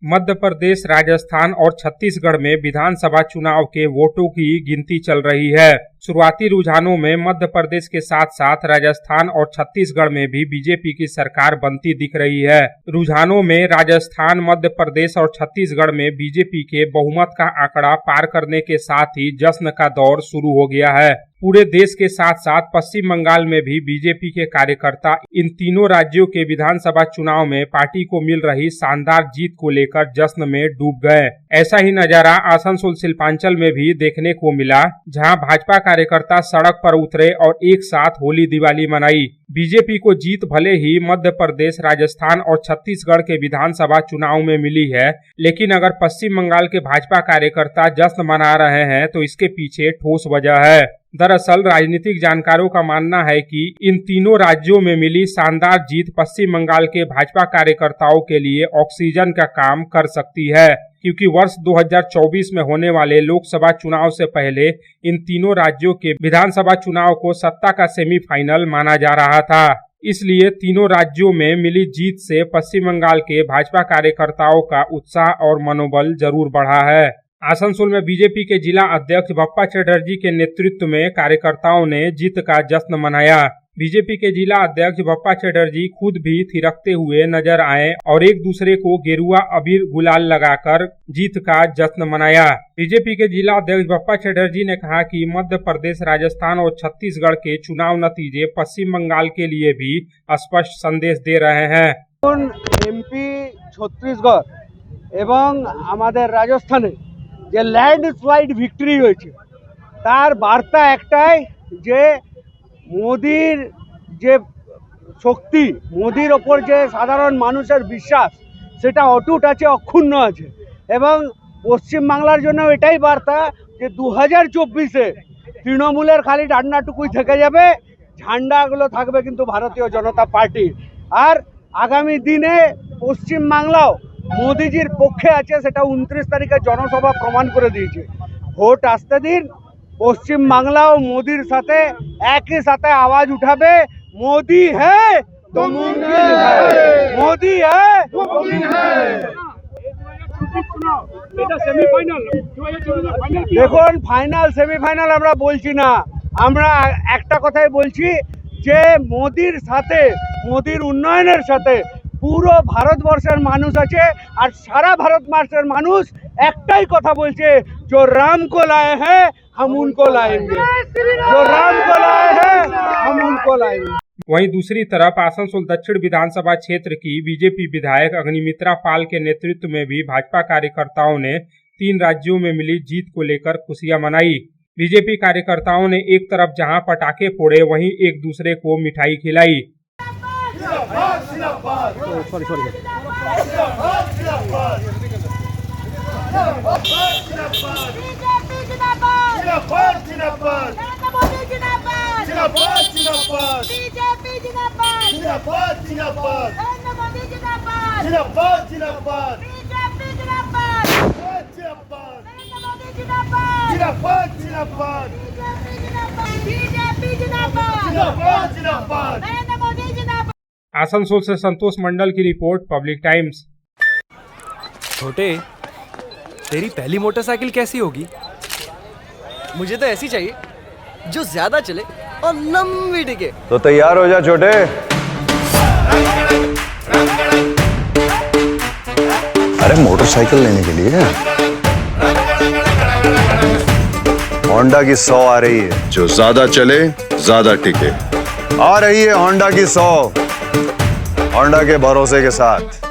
मध्य प्रदेश, राजस्थान और छत्तीसगढ़ में विधानसभा चुनाव के वोटों की गिनती चल रही है। शुरुआती रुझानों में मध्य प्रदेश के साथ साथ राजस्थान और छत्तीसगढ़ में भी बीजेपी की सरकार बनती दिख रही है। रुझानों में राजस्थान, मध्य प्रदेश और छत्तीसगढ़ में बीजेपी के बहुमत का आंकड़ा पार करने के साथ ही जश्न का दौर शुरू हो गया है। पूरे देश के साथ साथ पश्चिम बंगाल में भी बीजेपी के कार्यकर्ता इन तीनों राज्यों के विधानसभा चुनाव में पार्टी को मिल रही शानदार जीत को लेकर जश्न में डूब गए। ऐसा ही नजारा आसनसोल शिल्पांचल में भी देखने को मिला, जहां भाजपा कार्यकर्ता सड़क पर उतरे और एक साथ होली दिवाली मनाई। बीजेपी को जीत भले ही मध्य प्रदेश, राजस्थान और छत्तीसगढ़ के विधानसभा चुनाव में मिली है, लेकिन अगर पश्चिम बंगाल के भाजपा कार्यकर्ता जश्न मना रहे हैं तो इसके पीछे ठोस वजह है। दरअसल राजनीतिक जानकारों का मानना है कि इन तीनों राज्यों में मिली शानदार जीत पश्चिम बंगाल के भाजपा कार्यकर्ताओं के लिए ऑक्सीजन का काम कर सकती है, क्योंकि वर्ष 2024 में होने वाले लोकसभा चुनाव से पहले इन तीनों राज्यों के विधानसभा चुनाव को सत्ता का सेमीफाइनल माना जा रहा था। इसलिए तीनों राज्यों में मिली जीत से पश्चिम बंगाल के भाजपा कार्यकर्ताओं का उत्साह और मनोबल जरूर बढ़ा है। आसनसोल में बीजेपी के जिला अध्यक्ष बप्पा चटर्जी के नेतृत्व में कार्यकर्ताओं ने जीत का जश्न मनाया। बीजेपी के जिला अध्यक्ष बप्पा चटर्जी खुद भी थिरकते हुए नजर आए और एक दूसरे को गेरुआ अबीर गुलाल लगाकर जीत का जश्न मनाया। बीजेपी के जिला अध्यक्ष बप्पा चटर्जी ने कहा कि मध्य प्रदेश, राजस्थान और छत्तीसगढ़ के चुनाव नतीजे पश्चिम बंगाल के लिए भी स्पष्ट संदेश दे रहे हैं। एमपी छत्तीसगढ़ एवं हमारे राजस्थाने যে ল্যান্ডস্লাইড ভিক্টরি হয়েছে তার বার্তা একটাই যে মোদির যে শক্তি, মোদির ওপর যে সাধারণ মানুষের বিশ্বাস সেটা অটুট আছে, অক্ষুণ্ণ আছে। এবং পশ্চিমবাংলার জন্য এটাই বার্তা যে 2024-এ তৃণমূলের খালি ডান্ডাটুকুই থেকে যাবে, ঝান্ডাগুলো থাকবে কিন্তু ভারতীয় জনতা পার্টির। আর আগামী দিনে পশ্চিমবাংলাও মোদিজির পক্ষে আছে, সেটা 29 তারিখে জনসভা প্রমাণ করে দিয়েছে। ভোট আসতে দিন, পশ্চিম বাংলাও মোদির সাথে একই সাথে আওয়াজ উঠাবে, মোদি হ্যাঁ তো মুমকিন হ্যাঁ, মোদি হ্যাঁ তো মুমকিন হ্যাঁ। দেখুন, ফাইনাল সেমিফাইনাল আমরা বলছি না, আমরা একটা কথাই বলছি যে মোদির সাথে, মোদির উন্নয়নের সাথে পুরো ভারতবর্ষের মানুষ আছে। আর সারা ভারতবর্ষের মানুষ একটাই কথা বলছে, जो राम को लाए हैं हम उनको लाएंगे, जो राम को लाए हैं हम उनको लाएंगे। वहीं दूसरी तरफ आसनसोल दक्षिण विधानसभा क्षेत्र की बीजेपी विधायक अग्निमित्रा पाल के नेतृत्व में भी भाजपा कार्यकर्ताओं ने 3 राज्यों में मिली जीत को लेकर खुशियां मनाई। बीजेपी कार्यकर्ताओं ने एक तरफ जहां पटाखे फोड़े, वहीं एक दूसरे को मिठाई खिलाई। आसनसोल से संतोष मंडल की रिपोर्ट, पब्लिक टाइम्स। छोटे, तेरी पहली मोटरसाइकिल कैसी होगी? मुझे तो ऐसी चाहिए जो ज्यादा चले और लंबी टिके। तो तैयार हो जा छोटे। अरे मोटरसाइकिल लेने के लिए होंडा की 100 आ रही है, जो ज्यादा चले ज्यादा टिके। आ रही है होंडा की 100, होंडा के भरोसे के साथ।